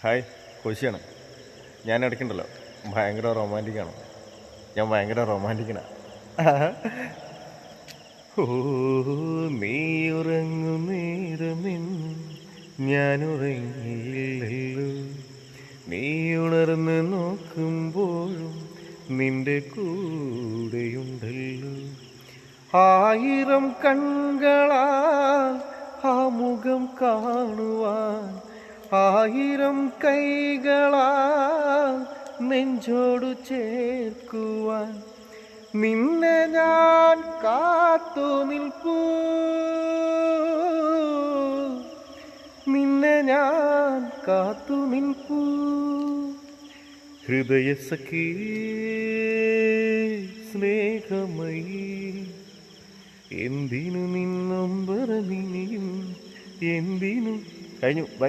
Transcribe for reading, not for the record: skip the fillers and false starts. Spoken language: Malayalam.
ഹായ്, കോശിയാണ്. ഞാൻ ഇടയ്ക്കുണ്ടല്ലോ ഭയങ്കര റൊമാൻറ്റിക്കാണ്. ഞാൻ ഭയങ്കര റൊമാൻറ്റിക്കനാണ്. ഓ, നീ ഉറങ്ങു നേരമെന്നും ഞാൻ ഉറങ്ങിയില്ലല്ലോ. നീ ഉണർന്ന് നോക്കുമ്പോഴും നിന്റെ കൂടെയുണ്ടല്ലോ. ആയിരം കൺകളാൽ ആ മുഖം കാണുവാൻ, ആയിരം കൈകളാൽ നെഞ്ചോടു ചേർക്കുവാൻ നിന്നെ ഞാൻ കാത്തു നിൽപ്പൂ, നിന്നെ ഞാൻ കാത്തു നിൽപ്പൂ. ഹൃദയസഖി സ്നേഹമയി, എന്തിനു നിന്നൊമ്പരമിനിയും എന്തിനു കഴിഞ്ഞു. ബൈ.